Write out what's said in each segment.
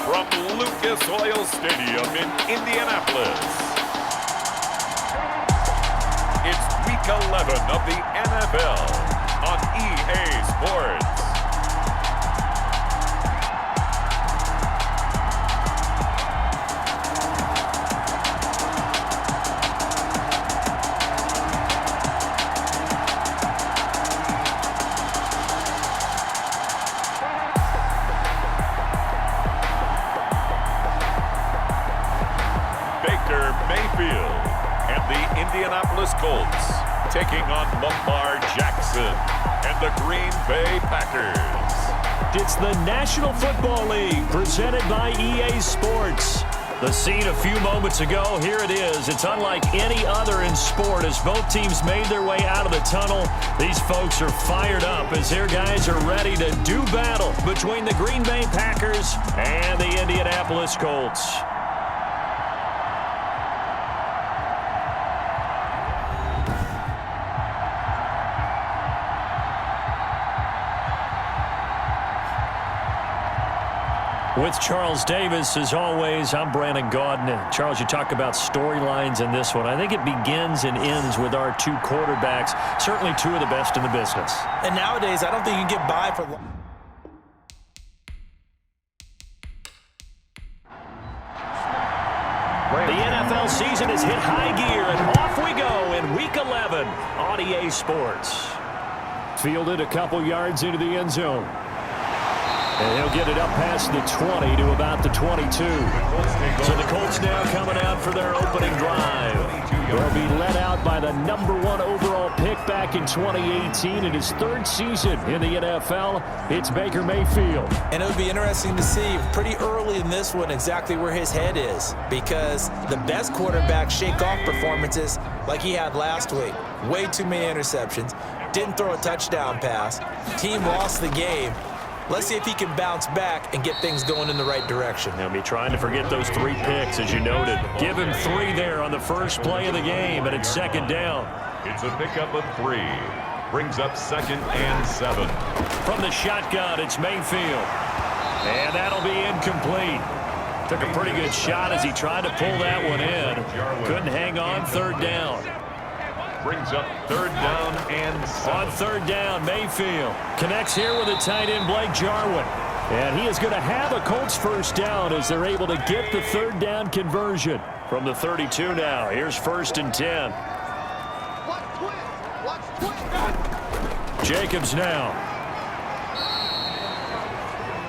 from Lucas Oil Stadium in Indianapolis. It's Week 11 of the NFL on EA Sports. Baker Mayfield and the Indianapolis Colts taking on Lamar Jackson and the Green Bay Packers. It's the National Football League presented by EA Sports. The scene a few moments ago, here it is. It's unlike any other in sport as both teams made their way out of the tunnel. These folks are fired up as their guys are ready to do battle between the Green Bay Packers and the Indianapolis Colts. With Charles Davis, as always, I'm Brandon Gaudin. Charles, you talk about storylines in this one. I think it begins and ends with our two quarterbacks, certainly two of the best in the business. And nowadays, I don't think you can get by for long. The NFL season has hit high gear, and off we go in Week 11 on EA Sports. Fielded a couple yards into the end zone. And he'll get it up past the 20 to about the 22. So the Colts now coming out for their opening drive. They'll be led out by the #1 overall pick back in 2018 in his third season in the NFL. It's Baker Mayfield. And it would be interesting to see pretty early in this one exactly where his head is, because the best quarterbacks shake off performances like he had last week. Way too many interceptions. Didn't throw a touchdown pass. Team lost the game. Let's see if he can bounce back and get things going in the right direction. They'll be trying to forget those 3 picks, as you noted. Give him 3 there on the first play of the game, and it's second down. It's a pickup of 3. Brings up 2nd and 7. From the shotgun, it's Mayfield. And that'll be incomplete. Took a pretty good shot as he tried to pull that one in. Couldn't hang on, third down. Brings up 3rd down and 7. On third down, Mayfield connects here with the tight end, Blake Jarwin. And he is going to have a Colts first down as they're able to get the third down conversion. From the 32 now, here's 1st and 10. Jacobs now.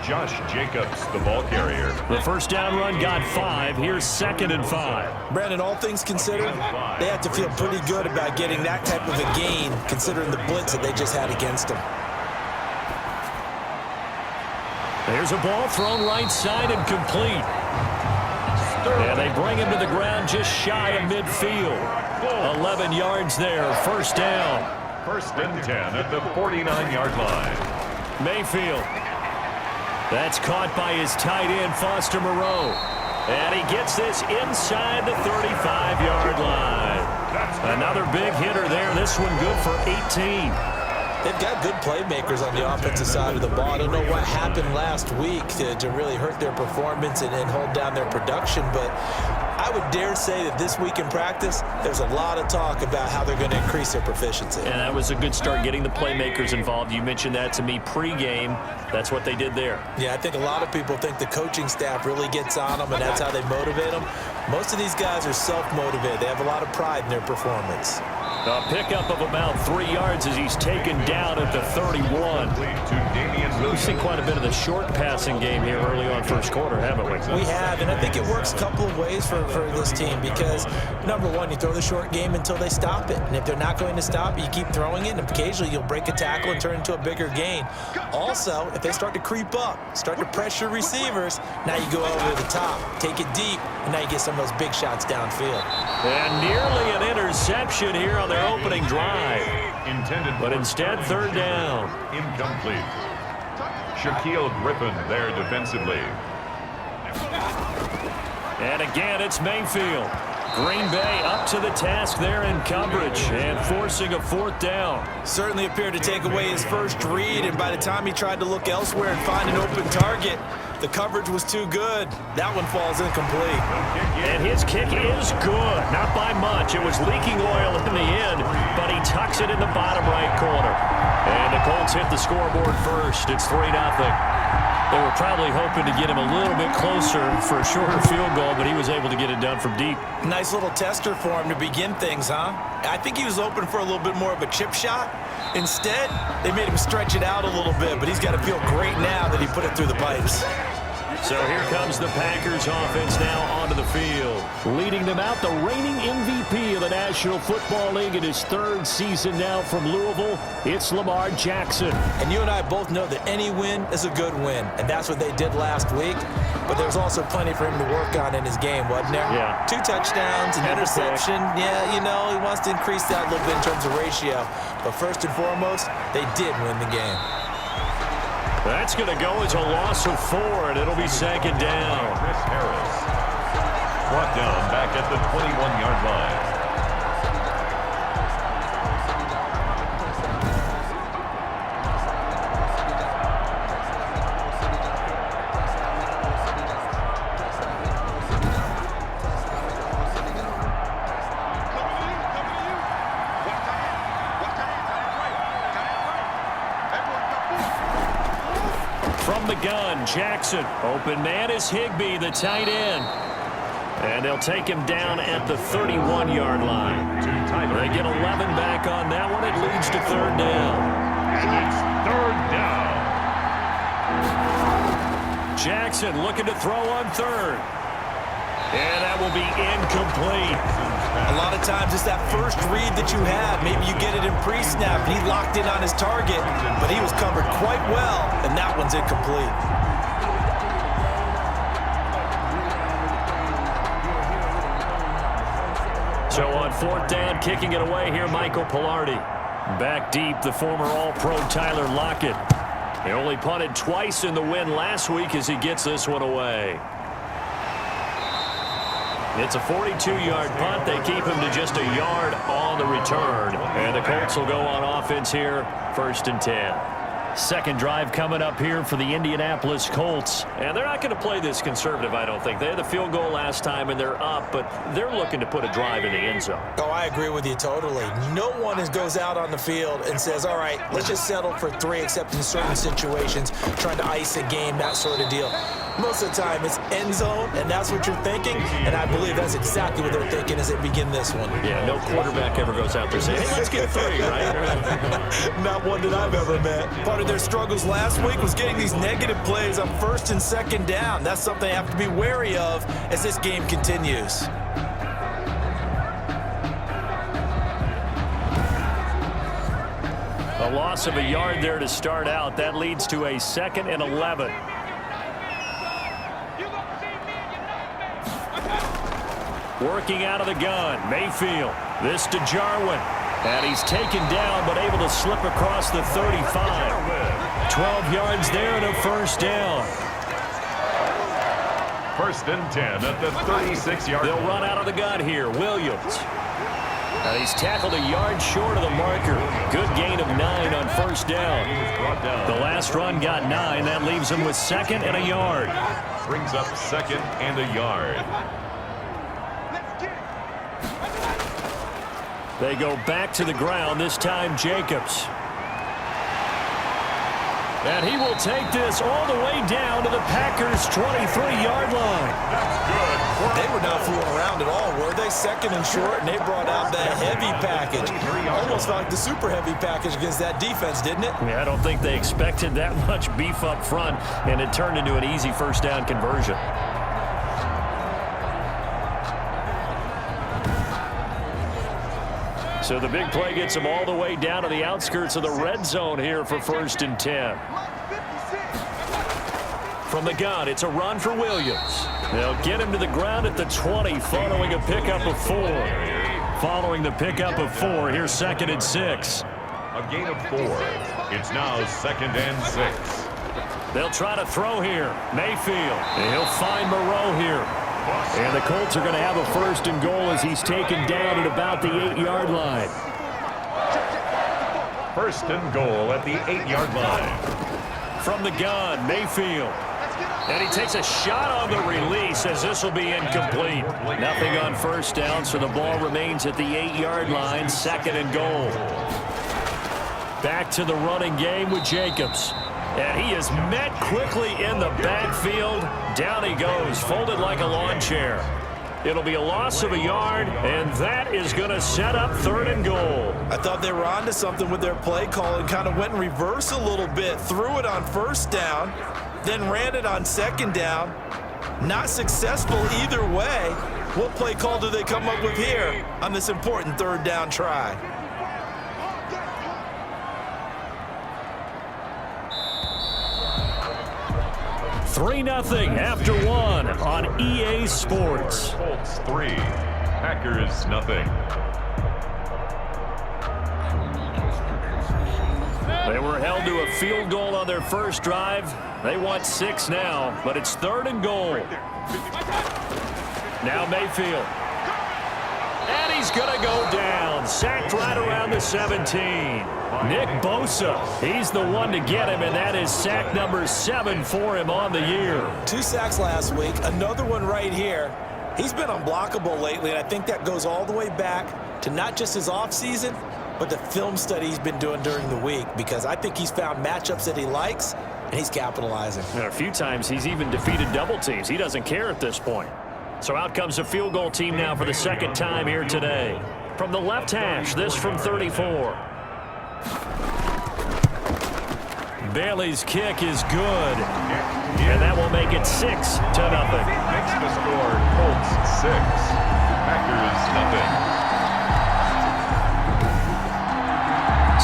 Josh Jacobs, the ball carrier. The first down run got 5. Here's 2nd and 5. Brandon, all things considered, they have to feel pretty good about getting that type of a gain, considering the blitz that they just had against them. There's a ball thrown right side and complete. And they bring him to the ground just shy of midfield. 11 yards there, first down. 1st and 10 at the 49-yard line. Mayfield. That's caught by his tight end, Foster Moreau. And he gets this inside the 35-yard line. Another big hitter there. This one good for 18. They've got good playmakers on the offensive side of the ball. I don't know what happened last week to really hurt their performance and hold down their production, but I would dare say that this week in practice, there's a lot of talk about how they're going to increase their proficiency. And that was a good start, getting the playmakers involved. You mentioned that to me pregame. That's what they did there. Yeah, I think a lot of people think the coaching staff really gets on them, and that's how they motivate them. Most of these guys are self-motivated. They have a lot of pride in their performance. A pickup of about 3 yards as he's taken down at the 31. We've seen quite a bit of the short passing game here early on first quarter, haven't we? We have, and I think it works a couple of ways for this team because, number one, you throw the short game until they stop it. And if they're not going to stop it, you keep throwing it, and occasionally you'll break a tackle and turn it into a bigger gain. Also, if they start to creep up, start to pressure receivers, now you go over the top, take it deep, and now you get some of those big shots downfield. And nearly an interception here on their opening drive. But instead, third down. Incomplete. Shaquill Griffin there defensively. And again, it's Mayfield. Green Bay up to the task there in coverage and forcing a fourth down. Certainly appeared to take away his first read, and by the time he tried to look elsewhere and find an open target, The coverage was too good. That one falls incomplete. And his kick is good. Not by much. It was leaking oil in the end, but he tucks it in the bottom right corner. And the Colts hit the scoreboard first. It's 3-0. They were probably hoping to get him a little bit closer for a shorter field goal, but he was able to get it done from deep. Nice little tester for him to begin things, huh? I think he was open for a little bit more of a chip shot. Instead, they made him stretch it out a little bit, but he's got to feel great now that he put it through the pipes. So here comes the Packers offense now onto the field. Leading them out, the reigning MVP of the National Football League in his third season now from Louisville. It's Lamar Jackson. And you and I both know that any win is a good win, and that's what they did last week. But there's also plenty for him to work on in his game, wasn't there? Yeah. 2 touchdowns, an interception. Yeah, you know, he wants to increase that a little bit in terms of ratio. But first and foremost, they did win the game. That's going to go as a loss of 4, and it'll be second down. Chris Harris brought down back at the 21-yard line. From the gun, Jackson. Open man is Higbee, the tight end. And they'll take him down at the 31-yard line. They get 11 back on that one. It leads to third down. It's third down. Jackson looking to throw on third. And that will be incomplete. A lot of times it's that first read that you have. Maybe you get it in pre-snap, and he locked in on his target, but he was covered quite well, and that one's incomplete. So on fourth down, kicking it away here, Michael Palardy. Back deep, the former All-Pro Tyler Lockett. They only punted twice in the win last week as he gets this one away. It's a 42-yard punt. They keep him to just a yard on the return. And the Colts will go on offense here, 1st and 10. Second drive coming up here for the Indianapolis Colts. And they're not going to play this conservative, I don't think. They had the field goal last time, and they're up, but they're looking to put a drive in the end zone. Oh, I agree with you totally. No one goes out on the field and says, all right, let's just settle for 3, except in certain situations, trying to ice a game, that sort of deal. Most of the time, it's end zone, and that's what you're thinking, and I believe that's exactly what they're thinking as they begin this one. Yeah, no quarterback ever goes out there saying, hey, let's get 3, right? Not one that I've ever met. Part of their struggles last week was getting these negative plays on 1st and 2nd down. That's something they have to be wary of as this game continues. A loss of a yard there to start out. That leads to a 2nd and 11. Working out of the gun, Mayfield. This to Jarwin. And he's taken down, but able to slip across the 35. 12 yards there and a first down. 1st and 10 at the 36-yard line. They'll run out of the gun here. Williams. And he's tackled a yard short of the marker. Good gain of 9 on first down. The last run got 9. That leaves him with 2nd and a yard. Brings up 2nd and a yard. They go back to the ground, this time Jacobs. And he will take this all the way down to the Packers' 23-yard line. That's good. They were not fooling around at all, were they? 2nd and short, and they brought out that heavy package. Almost like the super heavy package against that defense, didn't it? Yeah, I don't think they expected that much beef up front, and it turned into an easy first down conversion. So the big play gets them all the way down to the outskirts of the red zone here for 1st and 10. From the gun, it's a run for Williams. They'll get him to the ground at the 20 following a pickup of 4. Following the pickup of 4, here's 2nd and 6. A gain of 4. It's now 2nd and 6. They'll try to throw here. Mayfield. And he'll find Moreau here. And the Colts are going to have a 1st and goal as he's taken down at about the 8-yard line. 1st and goal at the 8-yard line. From the gun, Mayfield. And he takes a shot on the release as this will be incomplete. Nothing on first down, so the ball remains at the 8-yard line, 2nd and goal. Back to the running game with Jacobs. And he is met quickly in the backfield. Down he goes, folded like a lawn chair. It'll be a loss of a yard, and that is going to set up 3rd and goal. I thought they were onto something with their play call and kind of went in reverse a little bit. Threw it on first down, then ran it on 2nd down. Not successful either way. What play call do they come up with here on this important 3rd down try? Three 0 after 1 on EA Sports. Colts 3, Packers 0. They were held to a field goal on their first drive. They want 6 now, but it's 3rd and goal. Now Mayfield. And he's going to go down. Sacked right around the 17. Nick Bosa, he's the one to get him, and that is sack number 7 for him on the year. 2 sacks last week, another one right here. He's been unblockable lately, and I think that goes all the way back to not just his offseason, but the film study he's been doing during the week, because I think he's found matchups that he likes, and he's capitalizing. And a few times he's even defeated double teams. He doesn't care at this point. So out comes a field goal team now for the 2nd time here today. From the left hash, this from 34. Bailey's kick is good, and that will make it 6-0. Makes the score Colts 6, Packers 0.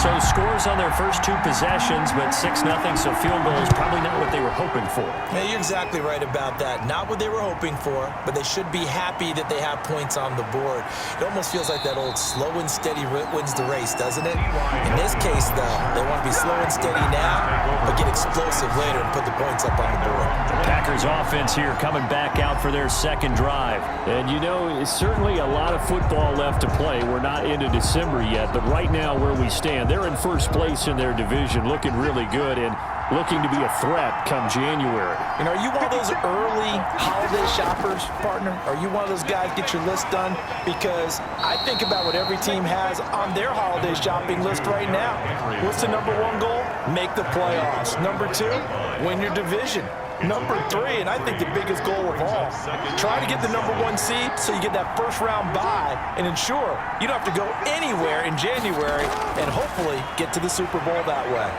So scores on their first 2 possessions, but 6-0, so field goal is probably not what they were hoping for. Yeah, you're exactly right about that. Not what they were hoping for, but they should be happy that they have points on the board. It almost feels like that old slow and steady wins the race, doesn't it? In this case, though, they want to be slow and steady now, but get explosive later and put the points up on the board. The Packers offense here coming back out for their 2nd drive. And you know, it's certainly a lot of football left to play. We're not into December yet, but right now where we stand, they're in first place in their division, looking really good and looking to be a threat come January. You know, are you one of those early holiday shoppers, partner? Are you one of those guys get your list done? Because I think about what every team has on their holiday shopping list right now. What's the number 1 goal? Make the playoffs. Number 2, win your division. Number 3, and I think the biggest goal of all, try to get the number 1 seed so you get that first-round bye and ensure you don't have to go anywhere in January and hopefully get to the Super Bowl that way.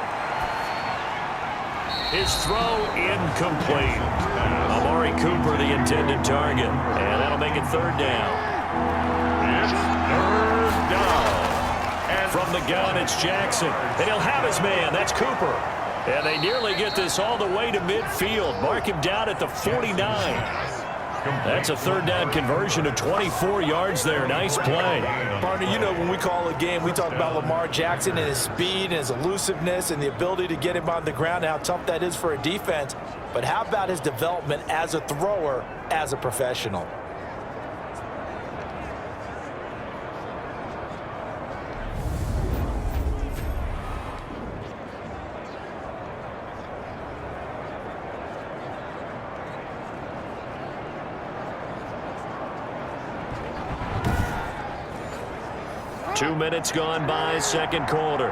His throw incomplete. Amari Cooper, the intended target, and that'll make it 3rd down. It's 3rd down. And from the gun, it's Jackson, and he'll have his man. That's Cooper. And they nearly get this all the way to midfield. Mark him down at the 49. That's a 3rd down conversion of 24 yards there. Nice play. Partner, you know when we call a game, we talk about Lamar Jackson and his speed and his elusiveness and the ability to get him on the ground and how tough that is for a defense. But how about his development as a thrower, as a professional? Two minutes gone by, 2nd quarter.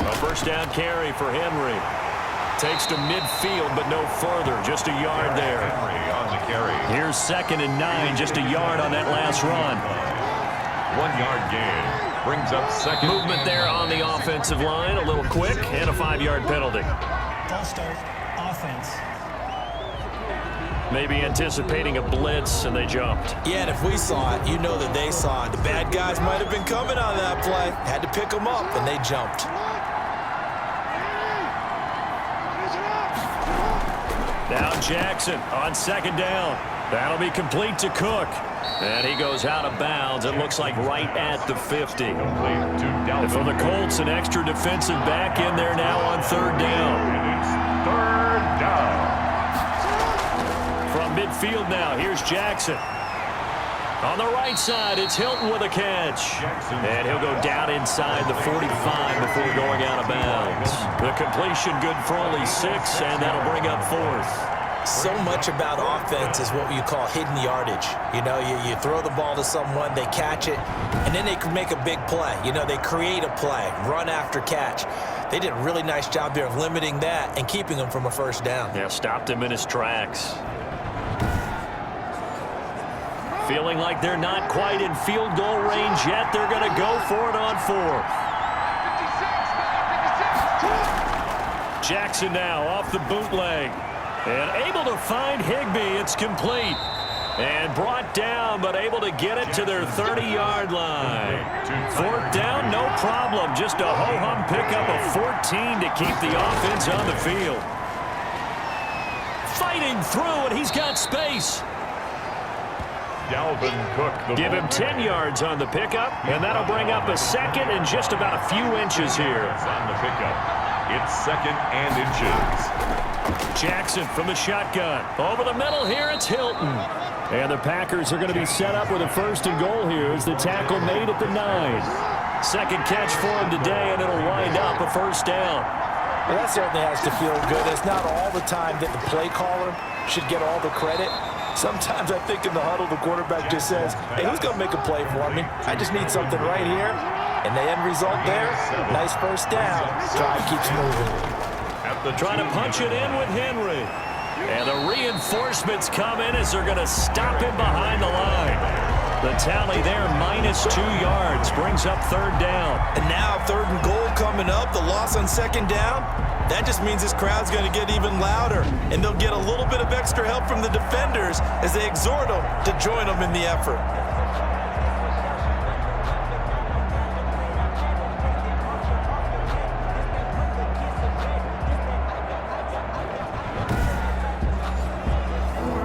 A first down carry for Henry. Takes to midfield, but no further. Just a yard there. Henry on the carry. Here's 2nd and 9. Just a yard on that last run. 1-yard gain. Brings up 2nd. Movement there on the offensive line. A little quick and a 5-yard penalty. Ball start, offense. Maybe anticipating a blitz, and they jumped. Yeah, and if we saw it, you know that they saw it. The bad guys might have been coming on that play. Had to pick them up, and they jumped. Now Jackson on 2nd down. That'll be complete to Cook. And he goes out of bounds. It looks like right at the 50. And for the Colts, an extra defensive back in there now on 3rd down. And it's 3rd down. From midfield now, here's Jackson. On the right side, it's Hilton with a catch. And he'll go down inside the 45 before going out of bounds. The completion good for only 6, and that'll bring up 4th. So much about offense is what you call hidden yardage. You know, you throw the ball to someone, they catch it, and then they can make a big play. You know, they create a play, run after catch. They did a really nice job there of limiting that and keeping him from a first down. Yeah, stopped him in his tracks. Feeling like they're not quite in field goal range yet. They're going to go for it on 4th. Jackson now off the bootleg. And able to find Higbee. It's complete. And brought down, but able to get it to their 30-yard line. 4th down, no problem. Just a ho-hum pickup of 14 to keep the offense on the field. Fighting through, and he's got space. Dalvin Cook. Give him 10 yards on the pickup, and that'll bring up a 2nd and just about a few inches here. On the pickup. It's 2nd and inches. Jackson from the shotgun. Over the middle here, it's Hilton. And the Packers are going to be set up with a 1st and goal here as the tackle made at the 9. 2nd catch for him today, and it'll wind up a 1st down. Well, that certainly has to feel good. It's not all the time that the play caller should get all the credit. Sometimes I think in the huddle, the quarterback just says, hey, who's going to make a play for me? I just need something right here. And the end result there, nice 1st down. Drive keeps moving. Trying to punch it in with Henry. And the reinforcements come in as they're going to stop him behind the line. The tally there, -2 yards, brings up 3rd down. And now 3rd and goal coming up, the loss on 2nd down. That just means this crowd's going to get even louder. And they'll get a little bit of extra help from the defenders as they exhort them to join them in the effort.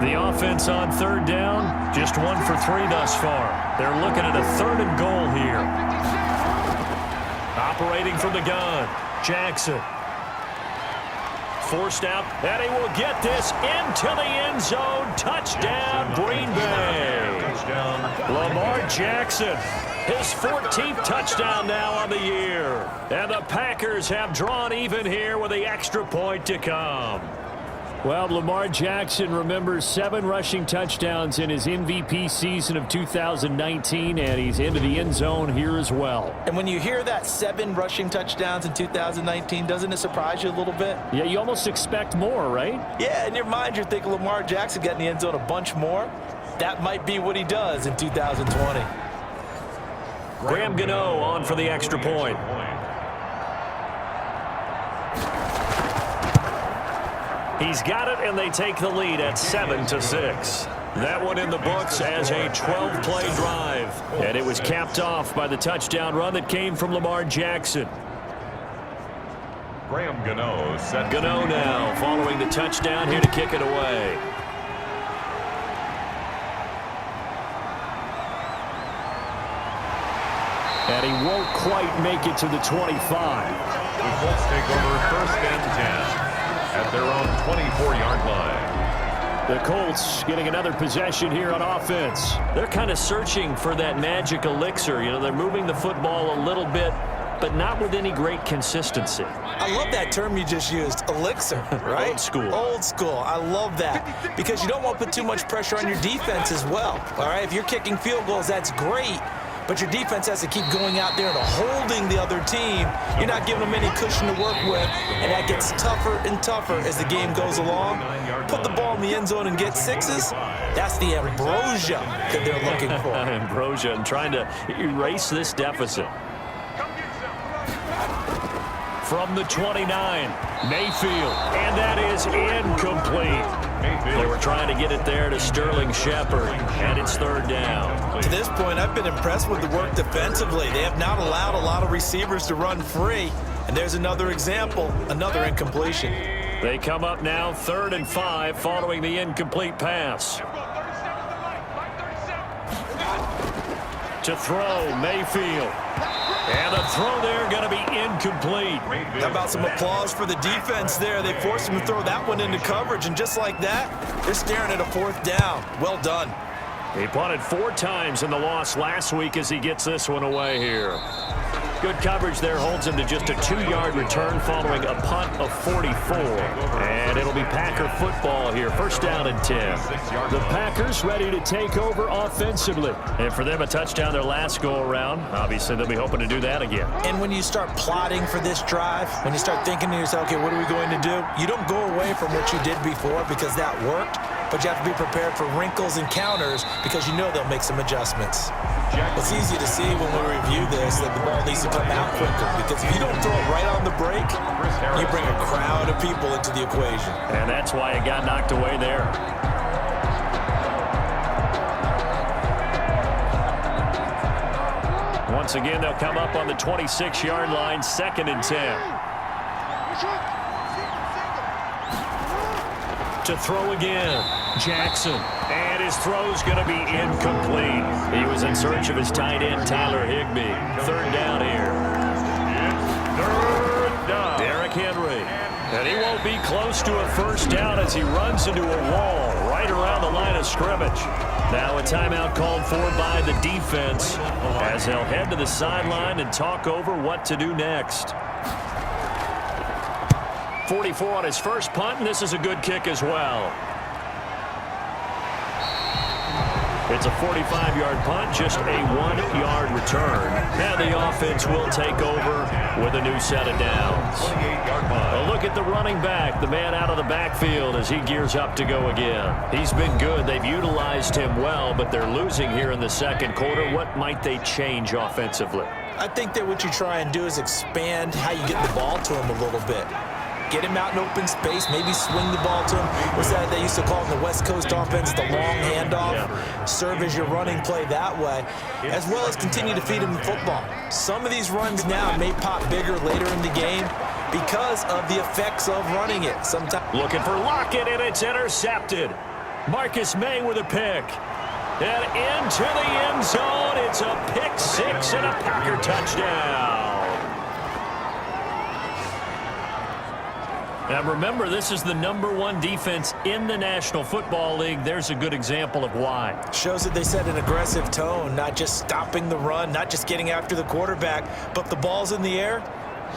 The offense on 3rd down, just 1 for 3 thus far. They're looking at a 3rd and goal here. Operating from the gun, Jackson. Forced out, and he will get this into the end zone. Touchdown, Green Bay. Lamar Jackson, his 14th touchdown now on the year. And the Packers have drawn even here with the extra point to come. Well, Lamar Jackson remembers 7 rushing touchdowns in his MVP season of 2019, and he's into the end zone here as well. And when you hear that 7 rushing touchdowns in 2019, doesn't it surprise you a little bit? Yeah, you almost expect more, right? Yeah, in your mind, you're thinking Lamar Jackson got in the end zone a bunch more. That might be what he does in 2020. Graham Gano on for the extra point. He's got it, and they take the lead at 7-6. That one in the books as a 12-play drive. And it was capped off by the touchdown run that came from Lamar Jackson. Graham Gano set. Gano now following the touchdown here to kick it away. And he won't quite make it to the 25. The Colts take over 1st and 10. At their own 24-yard line. The Colts getting another possession here on offense. They're kind of searching for that magic elixir. You know, they're moving the football a little bit, but not with any great consistency. I love that term you just used, elixir, right? Old school. Old school. I love that because you don't want to put too much pressure on your defense as well, all right? If you're kicking field goals, that's great. But your defense has to keep going out there and holding the other team. You're not giving them any cushion to work with, and that gets tougher and tougher as the game goes along. Put the ball in the end zone and get 6s. That's the ambrosia that they're looking for. Ambrosia and trying to erase this deficit. From the 29, Mayfield, and that is incomplete. They were trying to get it there to Sterling Shepard, and it's 3rd down. To this point, I've been impressed with the work defensively. They have not allowed a lot of receivers to run free. And there's another example, another incompletion. They come up now 3rd and 5 following the incomplete pass. To throw, Mayfield. And the throw there going to be incomplete. How about some applause for the defense there? They forced him to throw that one into coverage, and just like that, they're staring at a 4th down. Well done. He punted 4 times in the loss last week as he gets this one away here. Good coverage there holds him to just a 2-yard return following a punt of 44. And it'll be Packer football here. First down and 10. The Packers ready to take over offensively. And for them, a touchdown their last go-around. Obviously, they'll be hoping to do that again. And when you start plotting for this drive, when you start thinking to yourself, okay, what are we going to do? You don't go away from what you did before because that worked. But you have to be prepared for wrinkles and counters because you know they'll make some adjustments. It's easy to see when we review this that the ball needs to come out quicker because if you don't throw it right on the break, you bring a crowd of people into the equation. And that's why it got knocked away there. Once again, they'll come up on the 26-yard line, 2nd and 10. To throw again, Jackson. And his throw's going to be incomplete. He was in search of his tight end, Tyler Higbee. 3rd down here. 3rd down. Derrick Henry. And he won't be close to a first down as he runs into a wall right around the line of scrimmage. Now a timeout called for by the defense as they'll head to the sideline and talk over what to do next. 44 on his first punt, and this is a good kick as well. It's a 45-yard punt, just a 1-yard return. And the offense will take over with a new set of downs. A look at the running back, the man out of the backfield as he gears up to go again. He's been good. They've utilized him well, but they're losing here in the second quarter. What might they change offensively? I think that what you try and do is expand how you get the ball to him a little bit. Get him out in open space, maybe swing the ball to him. What's that they used to call in the West Coast offense, the long handoff? Serve as your running play that way, as well as continue to feed him the football. Some of these runs now may pop bigger later in the game because of the effects of running it. Sometimes looking for Lockett, and it's intercepted. Marcus May with a pick. And into the end zone, it's a pick 6 and a Packer touchdown. Now remember, this is the #1 defense in the National Football League. There's a good example of why. Shows that they set an aggressive tone, not just stopping the run, not just getting after the quarterback, but the ball's in the air.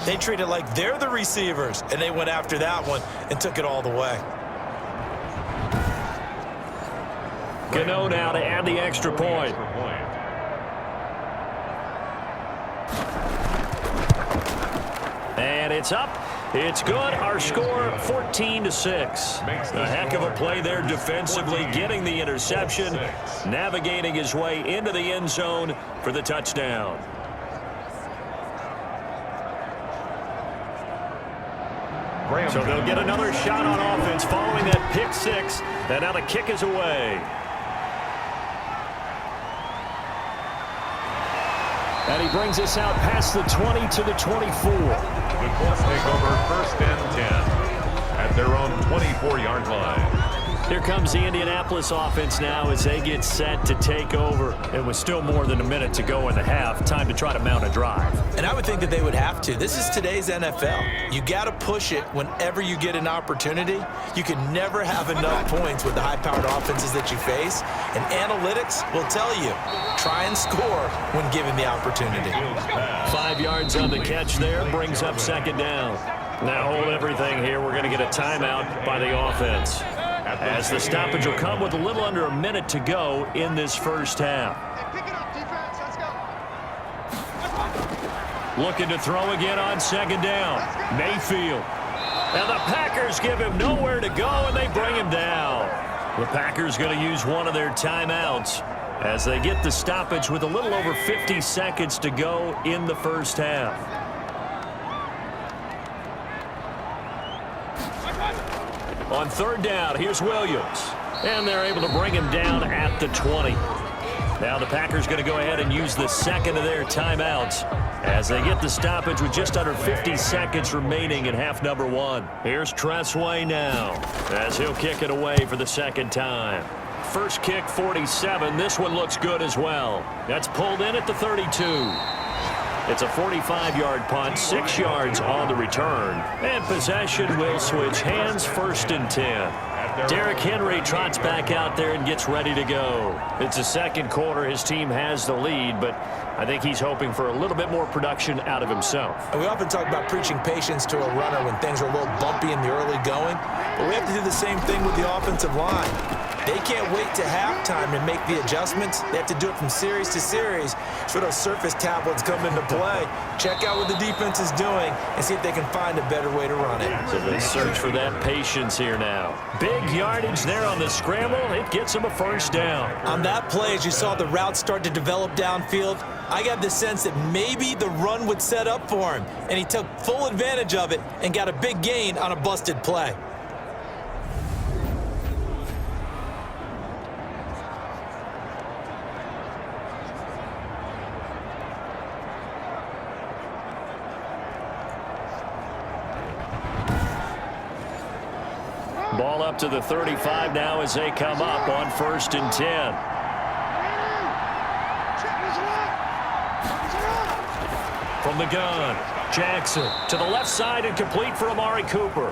They treat it like they're the receivers, and they went after that one and took it all the way. Gano now to add the extra point. And it's up. It's good. Our score 14-6. A heck of a play there defensively, getting the interception, navigating his way into the end zone for the touchdown. So they'll get another shot on offense following that pick 6, and now the kick is away. And he brings us out past the 20 to the 24. The Colts take over 1st and 10 at their own 24-yard line. Here comes the Indianapolis offense now as they get set to take over. It was still more than a minute to go in the half. Time to try to mount a drive. And I would think that they would have to. This is today's NFL. You got to push it whenever you get an opportunity. You can never have enough points with the high-powered offenses that you face. And analytics will tell you, try and score when given the opportunity. 5 yards on the catch there, brings up 2nd down. Now hold everything here. We're going to get a timeout by the offense, as the stoppage will come with a little under a minute to go in this first half. Looking to throw again on 2nd down. Mayfield. And the Packers give him nowhere to go, and they bring him down. The Packers going to use one of their timeouts as they get the stoppage with a little over 50 seconds to go in the first half. On 3rd down, here's Williams. And they're able to bring him down at the 20. Now the Packers going to go ahead and use the 2nd of their timeouts as they get the stoppage with just under 50 seconds remaining in half number 1. Here's Tressway now as he'll kick it away for the 2nd time. First kick, 47. This one looks good as well. That's pulled in at the 32. It's a 45-yard punt, 6 yards on the return. And possession will switch hands, 1st and 10. Derrick Henry trots back out there and gets ready to go. It's the second quarter. His team has the lead, but I think he's hoping for a little bit more production out of himself. And we often talk about preaching patience to a runner when things are a little bumpy in the early going, but we have to do the same thing with the offensive line. They can't wait to halftime to make the adjustments. They have to do it from series to series so those surface tablets come into play. Check out what the defense is doing and see if they can find a better way to run it. So they search for that patience here now. Big yardage there on the scramble. It gets them a first down. On that play, as you saw the route start to develop downfield, I got the sense that maybe the run would set up for him, and he took full advantage of it and got a big gain on a busted play. Ball up to the 35 now as they come up on 1st and 10. From the gun, Jackson to the left side and complete for Amari Cooper.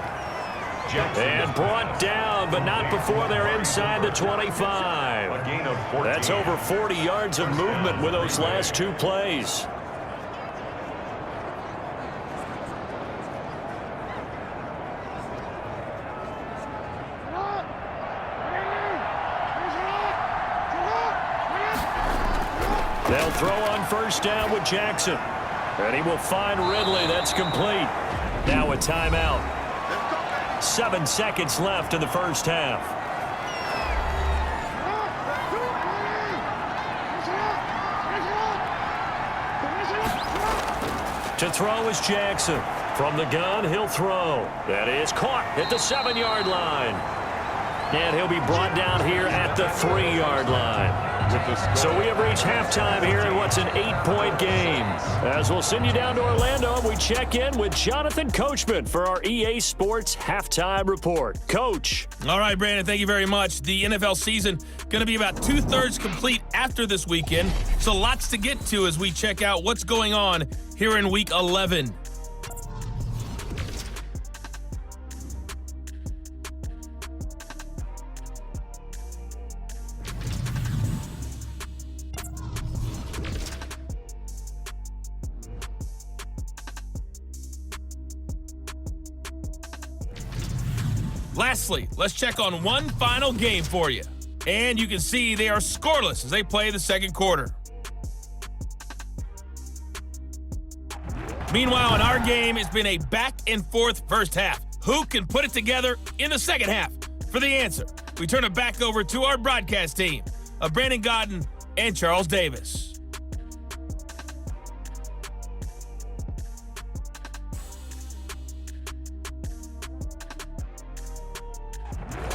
And brought down, but not before they're inside the 25. That's over 40 yards of movement with those last two plays. They'll throw on 1st down with Jackson. And he will find Ridley. That's complete. Now a timeout. 7 seconds left in the first half. To throw is Jackson. From the gun, he'll throw. That is caught at the 7-yard line. And he'll be brought down here at the 3-yard line. So we have reached halftime here in what's an 8-point game. As we'll send you down to Orlando, we check in with Jonathan Coachman for our EA Sports Halftime Report. Coach. All right, Brandon, thank you very much. The NFL season going to be about 2/3 complete after this weekend. So lots to get to as we check out what's going on here in Week 11. Lastly, let's check on one final game for you. And you can see they are scoreless as they play the second quarter. Meanwhile, in our game, it's been a back-and-forth first half. Who can put it together in the second half? For the answer, we turn it back over to our broadcast team of Brandon Gaudin and Charles Davis.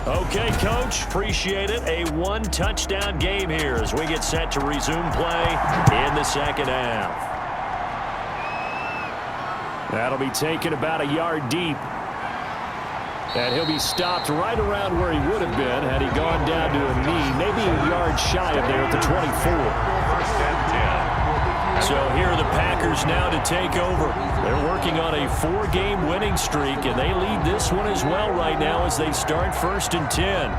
Okay, Coach, appreciate it. A one-touchdown game here as we get set to resume play in the second half. That'll be taken about a yard deep. And he'll be stopped right around where he would have been had he gone down to a knee, maybe a yard shy of there at the 24. So here are the Packers now to take over. They're working on a 4-game winning streak, and they lead this one as well right now as they start 1st and 10.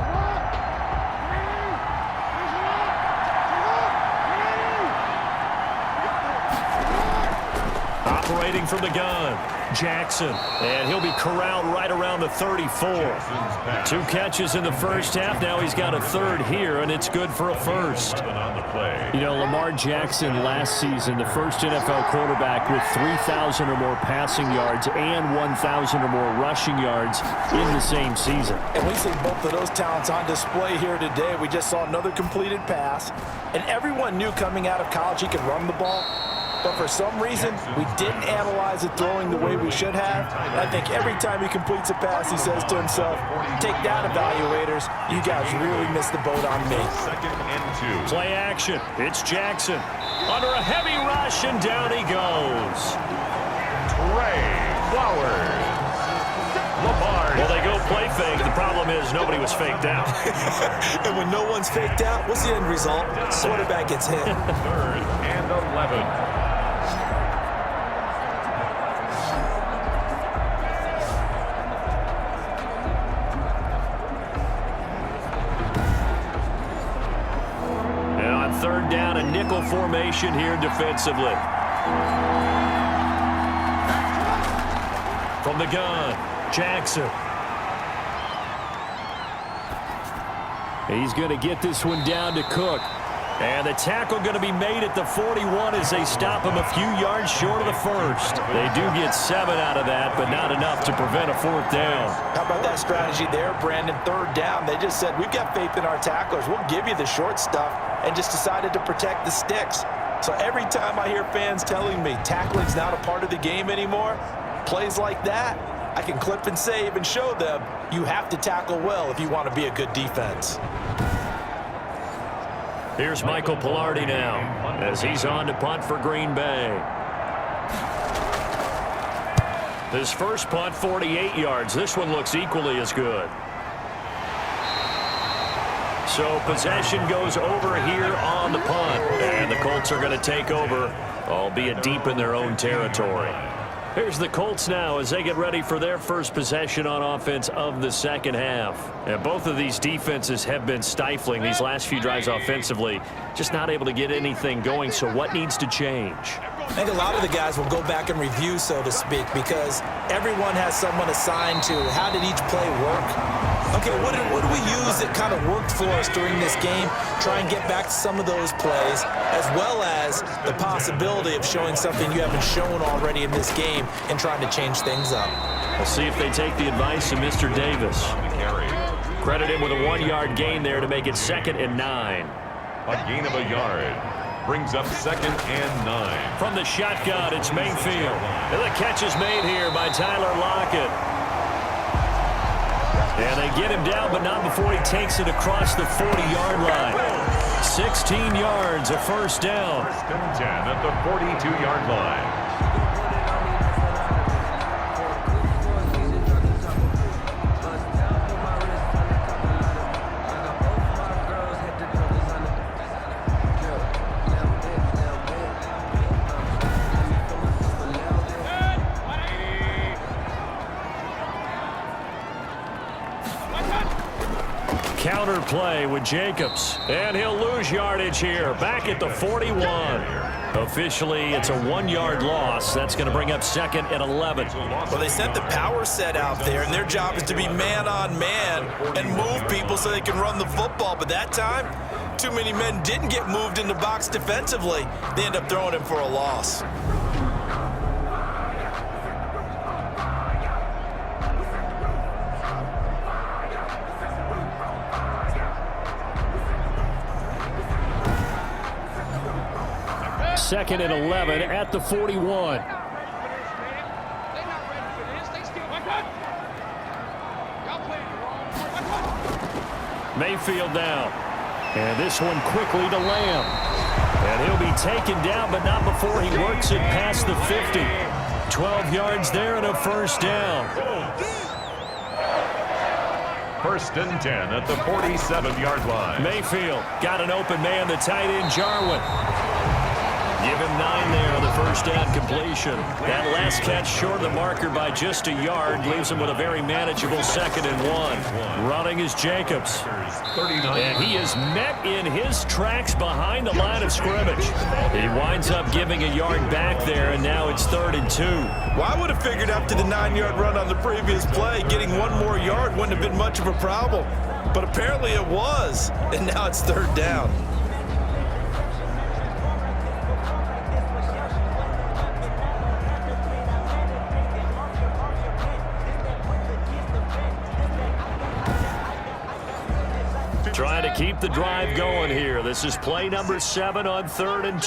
Operating from the gun, Jackson, and he'll be corralled right around the 34. 2 catches in the first half. Now he's got a third here, and it's good for a first. You know, Lamar Jackson last season, the first NFL quarterback with 3,000 or more passing yards and 1,000 or more rushing yards in the same season. And we see both of those talents on display here today. We just saw another completed pass, and everyone knew coming out of college he could run the ball. But for some reason, we didn't analyze it throwing the way we should have. And I think every time he completes a pass, he says to himself, take that, evaluators. You guys really missed the boat on me. 2nd and 2. Play action. It's Jackson. Under a heavy rush, and down he goes. Trey Flowers. Lamar. Well, they go play fake. The problem is nobody was faked out. And when no one's faked out, what's the end result? Quarterback gets hit. 3rd and 11. nickel formation here defensively. From the gun, Jackson. He's going to get this one down to Cook. And the tackle going to be made at the 41 as they stop him a few yards short of the first. They do get 7 out of that, but not enough to prevent a 4th down. How about that strategy there, Brandon? 3rd down. They just said, we've got faith in our tacklers. We'll give you the short stuff, and just decided to protect the sticks. So every time I hear fans telling me tackling's not a part of the game anymore, plays like that, I can clip and save and show them you have to tackle well if you want to be a good defense. Here's Michael Palardy now as he's on to punt for Green Bay. His first punt, 48 yards. This one looks equally as good. So possession goes over here on the punt, and the Colts are going to take over, albeit deep in their own territory. Here's the Colts now as they get ready for their first possession on offense of the second half. And both of these defenses have been stifling these last few drives offensively, just not able to get anything going. So what needs to change? I think a lot of the guys will go back and review, so to speak, because everyone has someone assigned to how did each play work. Okay, what do we use that kind of worked for us during this game? Try and get back to some of those plays, as well as the possibility of showing something you haven't shown already in this game and trying to change things up. We'll see if they take the advice of Mr. Davis. Credit him with a 1-yard gain there to make it 2nd and 9. A gain of a yard. Brings up 2nd and 9. From the shotgun, it's Mayfield. And the catch is made here by Tyler Lockett. And they get him down, but not before he takes it across the 40-yard line. 16 yards, a 1st down. 1st and 10 at the 42-yard line. Counter play with Jacobs, and he'll lose yardage here, back at the 41. Officially, it's a 1-yard loss. That's going to bring up 2nd and 11. Well, they sent the power set out there, and their job is to be man-on-man and move people so they can run the football. But that time, too many men didn't get moved in the box defensively. They end up throwing him for a loss. Second and 11 at the 41. Mayfield down. And this one quickly to Lamb. And he'll be taken down, but not before he works it past the 50. 12 yards there and a 1st down. 1st and 10 at the 47-yard line. Mayfield got an open man, the tight end, Jarwin. Give him 9 there on the 1st down completion. That last catch short of the marker by just a yard leaves him with a very manageable 2nd and 1. Running is Jacobs. And he is met in his tracks behind the line of scrimmage. He winds up giving a yard back there, and now it's 3rd and 2. Well, I would have figured after the 9-yard run on the previous play, getting 1 more yard wouldn't have been much of a problem. But apparently it was, and now it's 3rd down. Trying to keep the drive going here. This is play number 7 on 3rd and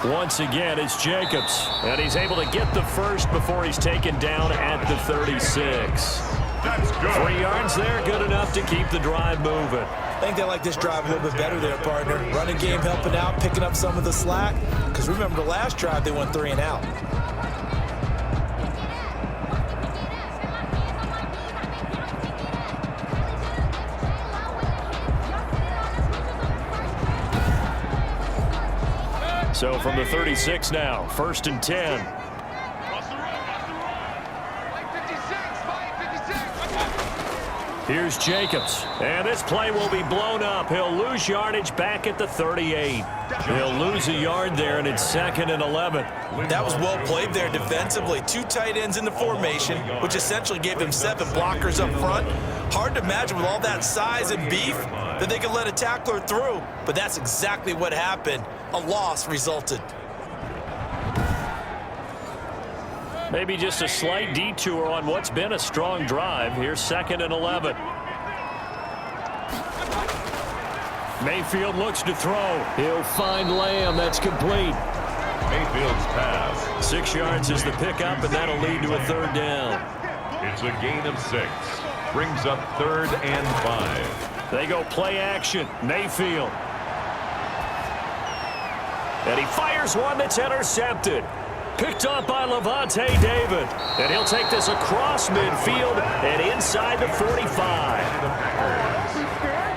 2. Once again, it's Jacobs. And he's able to get the first before he's taken down at the 36. 3 yards there, good enough to keep the drive moving. I think they like this drive a little bit better there, partner. Running game helping out, picking up some of the slack. Because remember the last drive, they went 3 and out. So from the 36 now, 1st and 10. Here's Jacobs. And this play will be blown up. He'll lose yardage back at the 38. He'll lose a yard there, and it's 2nd and 11. That was well played there defensively. 2 tight ends in the formation, which essentially gave them 7 blockers up front. Hard to imagine with all that size and beef that they could let a tackler through, but that's exactly what happened. A loss resulted. Maybe just a slight detour on what's been a strong drive. Here's 2nd and 11. Mayfield looks to throw. He'll find Lamb. That's complete. Mayfield's pass. 6 yards is the pickup, and that'll lead to a 3rd down. It's a gain of 6. Brings up 3rd and 5. They go play action. Mayfield. And he fires one that's intercepted. Picked up by Lavonte David. And he'll take this across midfield and inside the 45.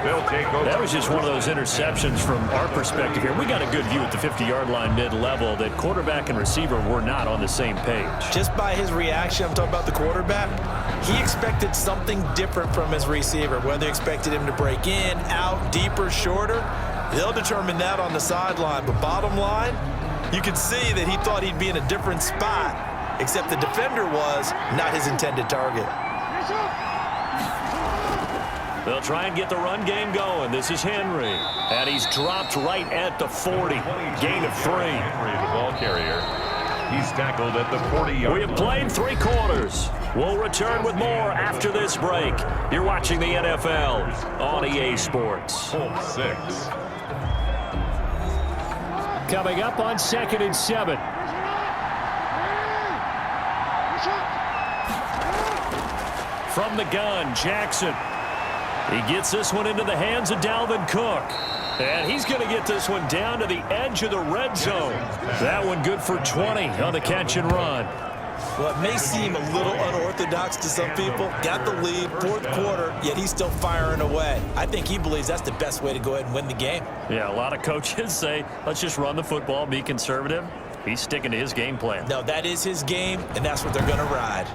They'll take over. That was just one of those interceptions from our perspective here. We got a good view at the 50-yard line mid-level that quarterback and receiver were not on the same page. Just by his reaction, I'm talking about the quarterback, he expected something different from his receiver, whether he expected him to break in, out, deeper, shorter. They'll determine that on the sideline. But bottom line, you can see that he thought he'd be in a different spot, except the defender was not his intended target. They'll try and get the run game going. This is Henry. And he's dropped right at the 40. Gain of 3. Henry, the ball carrier. He's tackled at the 40-yard line. We have played 3 quarters. We'll return with more after this break. You're watching the NFL on EA Sports. Colts 6. Coming up on 2nd and 7. From the gun, Jackson. He gets this one into the hands of Dalvin Cook. And he's going to get this one down to the edge of the red zone. That one good for 20 on the catch and run. Well, it may seem a little unorthodox to some people. Got the lead, 4th quarter, yet he's still firing away. I think he believes that's the best way to go ahead and win the game. Yeah, a lot of coaches say, let's just run the football, be conservative. He's sticking to his game plan. No, that is his game, and that's what they're going to ride.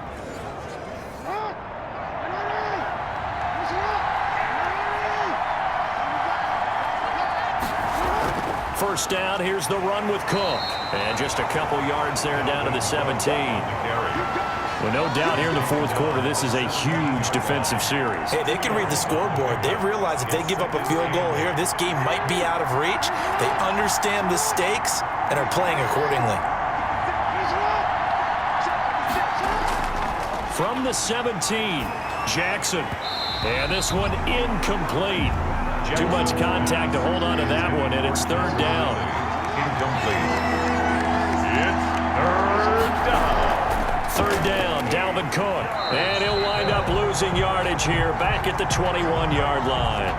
First down, here's the run with Cook. And just a couple yards there down to the 17. Well, no doubt here in the 4th quarter, this is a huge defensive series. Hey, they can read the scoreboard. They realize if they give up a field goal here, this game might be out of reach. They understand the stakes and are playing accordingly. From the 17, Jackson. And this one incomplete. Too much contact to hold on to that one, and it's 3rd down. Incomplete. It's 3rd down. 3rd down, Dalvin Cook. And he'll wind up losing yardage here back at the 21-yard line.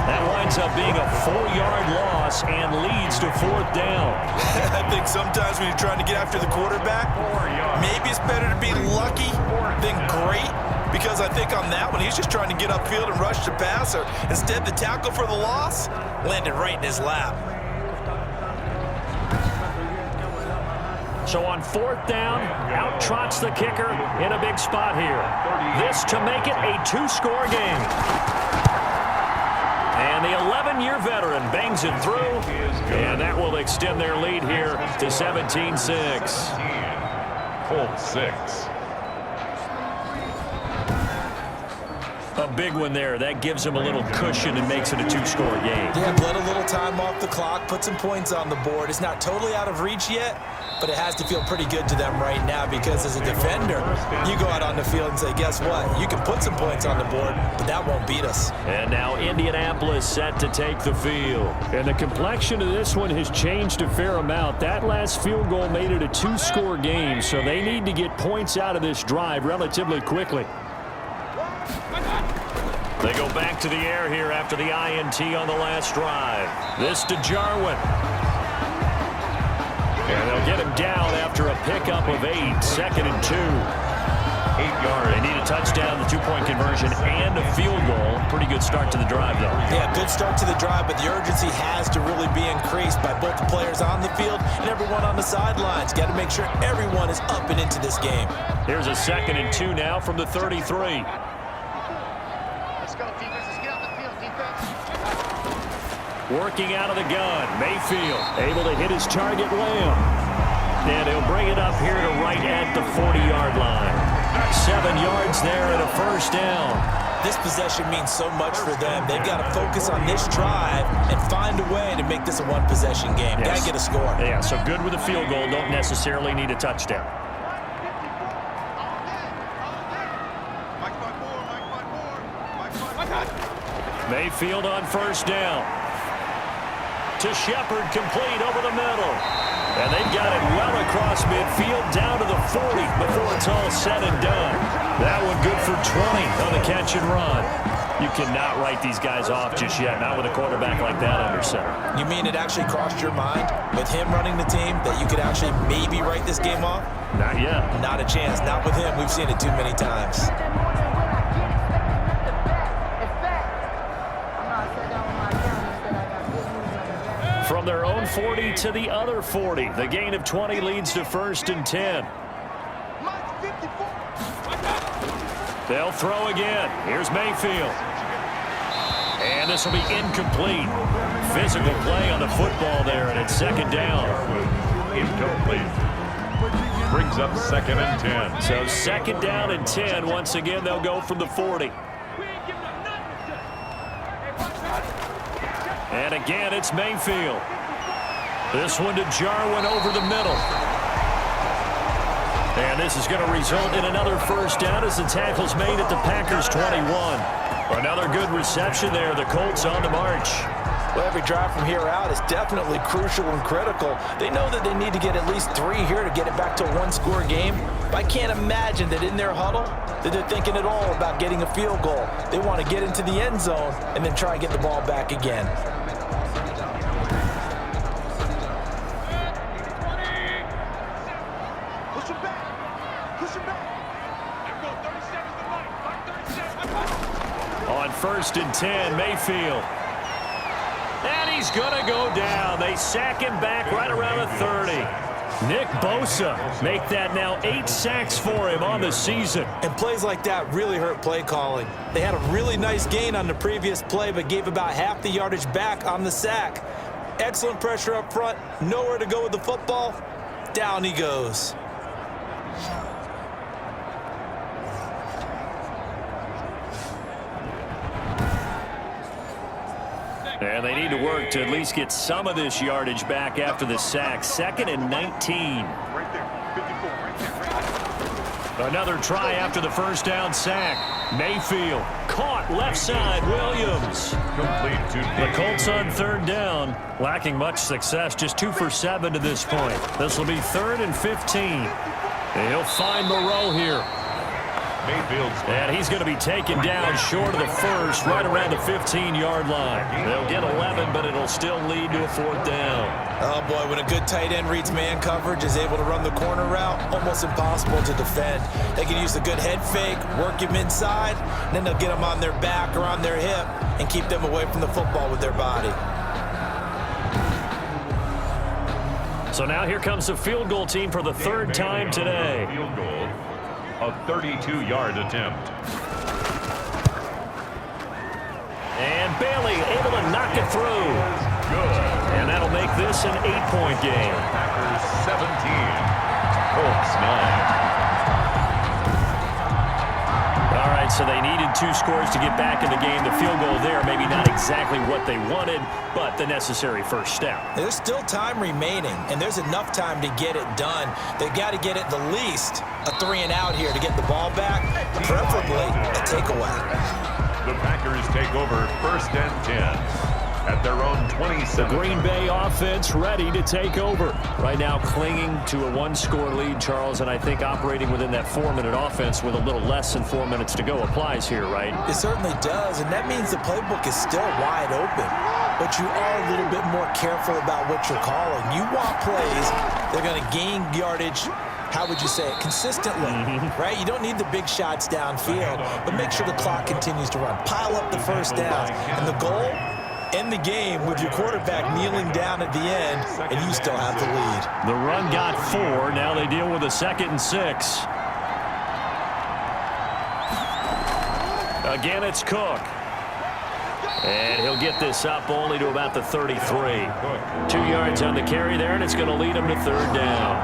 That winds up being a 4-yard loss and leads to 4th down. I think sometimes when you're trying to get after the quarterback, maybe it's better to be lucky than great. Because I think on that one, he's just trying to get upfield and rush the passer. Instead, the tackle for the loss landed right in his lap. So on 4th down, out trots the kicker in a big spot here. This to make it a 2-score game. And the 11-year veteran bangs it through, and that will extend their lead here to 17-6. Colts 6. A big one there. That gives them a little cushion and makes it a 2-score game. Yeah, bled a little time off the clock, put some points on the board. It's not totally out of reach yet, but it has to feel pretty good to them right now because as a defender, you go out on the field and say, guess what? You can put some points on the board, but that won't beat us. And now Indianapolis set to take the field. And the complexion of this one has changed a fair amount. That last field goal made it a 2-score game, so they need to get points out of this drive relatively quickly. They go back to the air here after the INT on the last drive. This to Jarwin. And they'll get him down after a pickup of 8. 2nd and 2. 8 yards. They need a touchdown, the 2-point conversion, and a field goal. Pretty good start to the drive, though. Yeah, good start to the drive, but the urgency has to really be increased by both the players on the field and everyone on the sidelines. Got to make sure everyone is up and into this game. Here's a 2nd and 2 now from the 33. Working out of the gun. Mayfield able to hit his target, Lamb. And he'll bring it up here to right at the 40-yard line. 7 yards there and a first down. This possession means so much for them. They've got to focus on this drive and find a way to make this a one-possession game. Yes. Got to get a score. Yeah, so good with a field goal. Don't necessarily need a touchdown. Mayfield on first down. To Shepard, complete over the middle. And they've got it well across midfield down to the 40 before it's all said and done. That one good for 20 on the catch and run. You cannot write these guys off just yet, not with a quarterback like that under center. You mean it actually crossed your mind with him running the team that you could actually maybe write this game off? Not yet. Not a chance. Not with him. We've seen it too many times. From their own 40 to the other 40. The gain of 20 leads to 1st and 10. They'll throw again. Here's Mayfield. And this will be incomplete. Physical play on the football there, and it's 2nd down. Incomplete. Brings up 2nd and 10. So 2nd down and 10. Once again, they'll go from the 40. And again, it's Mayfield. This one to Jarwin over the middle. And this is going to result in another first down as the tackle's made at the Packers' 21. Another good reception there. The Colts on the march. Well, every drive from here out is definitely crucial and critical. They know that they need to get at least 3 here to get it back to a one-score game. But I can't imagine that in their huddle that they're thinking at all about getting a field goal. They want to get into the end zone and then try and get the ball back again. On 1st and 10, Mayfield. And he's going to go down. They sack him back right around the 30. Nick Bosa make that now 8 sacks for him on the season. And plays like that really hurt play calling. They had a really nice gain on the previous play, but gave about half the yardage back on the sack. Excellent pressure up front. Nowhere to go with the football. Down he goes. And they need to work to at least get some of this yardage back after the sack. 2nd and 19. Another try after the first down sack. Mayfield caught left side. Williams. Complete to The Colts on 3rd down. Lacking much success. Just 2 for 7 to this point. This will be 3rd and 15. And he'll find Moreau here. Mayfield's. And he's going to be taken down short of the first, right around the 15-yard line. They'll get 11, but it'll still lead to a 4th down. Oh, boy, when a good tight end reads man coverage, is able to run the corner route, almost impossible to defend. They can use the good head fake, work him inside, and then they'll get him on their back or on their hip and keep them away from the football with their body. So now here comes the field goal team for the 3rd time today. Field goal. A 32-yard attempt. And Bailey able to knock it through. Good. And that'll make this an 8-point game. Packers 17. Colts 9. All right, so they needed 2 scores to get back in the game. The field goal there, maybe not exactly what they wanted, but the necessary first step. There's still time remaining, and there's enough time to get it done. They've got to get at the least a 3-and-out here to get the ball back, preferably a takeaway. The Packers take over 1st and 10 at their own 27. The Green Bay offense ready to take over. Right now clinging to a 1-score lead, Charles, and I think operating within that 4-minute offense with a little less than 4 minutes to go applies here, right? It certainly does, and that means the playbook is still wide open. But you are a little bit more careful about what you're calling. You want plays that are going to gain yardage, how would you say it, consistently, right? You don't need the big shots downfield, but make sure the clock continues to run. Pile up the first downs, and the goal, end the game with your quarterback kneeling down at the end, and you still have the lead. The run got 4. Now they deal with a 2nd and 6. Again, it's Cook. And he'll get this up only to about the 33. 2 yards on the carry there, and it's going to lead him to third down.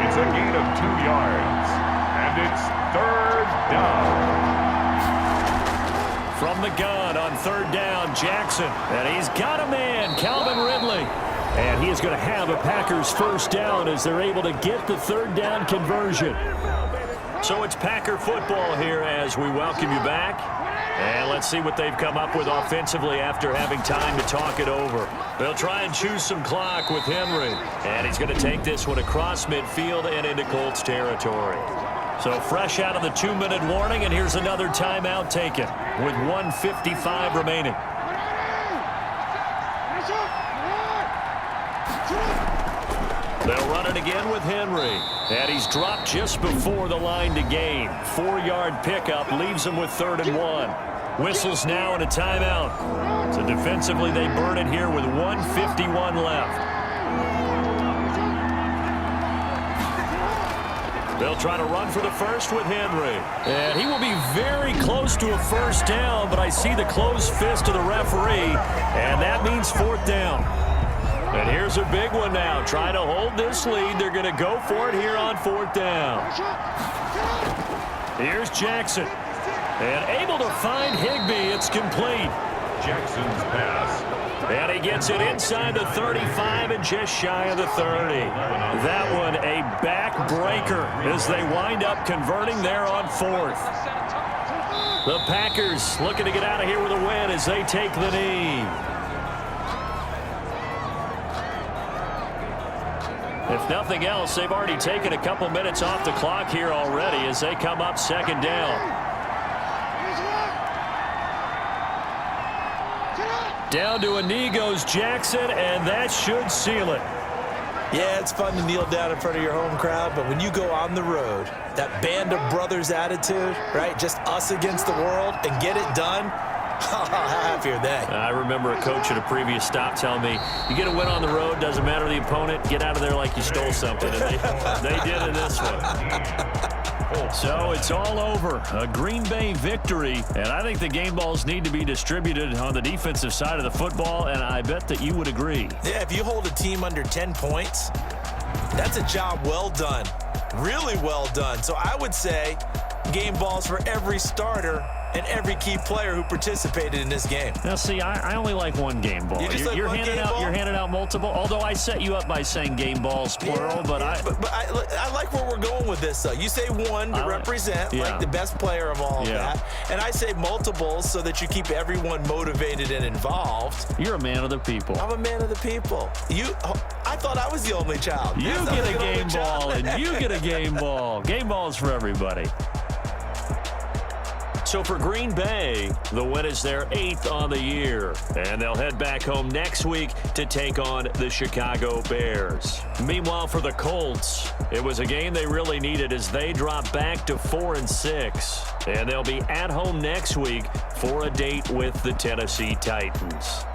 It's a gain of 2 yards, and it's third down. From the gun on third down, Jackson. And he's got a man, Calvin Ridley. And he is going to have a Packers first down as they're able to get the third down conversion. So it's Packer football here as we welcome you back. And let's see what they've come up with offensively after having time to talk it over. They'll try and choose some clock with Henry. And he's going to take this one across midfield and into Colts territory. So fresh out of the 2-minute warning, and here's another timeout taken with 1:55 remaining. They'll run it again with Henry. And he's dropped just before the line to gain. 4-yard pickup leaves him with 3rd and 1. Whistles now and a timeout. So defensively they burn it here with 1:51 left. They'll try to run for the first with Henry. And he will be very close to a first down, but I see the closed fist of the referee, and that means 4th down. And here's a big one now. Trying to hold this lead. They're going to go for it here on 4th down. Here's Jackson. And able to find Higbee. It's complete. Jackson's pass. And he gets it inside the 35 and just shy of the 30. That one a backbreaker as they wind up converting there on 4th. The Packers looking to get out of here with a win as they take the knee. If nothing else, they've already taken a couple minutes off the clock here already as they come up 2nd down. Down to a knee goes Jackson, and that should seal it. Yeah, it's fun to kneel down in front of your home crowd, but when you go on the road, that band of brothers attitude, right, just us against the world, and get it done, how happy are they? I remember a coach at a previous stop telling me, you get a win on the road, doesn't matter the opponent, get out of there like you stole something. And they did in this one. So it's all over. A Green Bay victory, and I think the game balls need to be distributed on the defensive side of the football, and I bet that you would agree. Yeah, if you hold a team under 10 points, that's a job well done. Really well done. So I would say game balls for every starter and every key player who participated in this game. Now, see, I only like one game ball. You're handing out multiple, although I set you up by saying game balls, plural, but I like where we're going with this, though. You say one to represent, like the best player of all of that, and I say multiples so that you keep everyone motivated and involved. You're a man of the people. I'm a man of the people. I thought I was the only child. You get a game ball, and you get a game ball. Game balls for everybody. So for Green Bay, the win is their 8th on the year. And they'll head back home next week to take on the Chicago Bears. Meanwhile, for the Colts, it was a game they really needed as they drop back to 4-6. And they'll be at home next week for a date with the Tennessee Titans.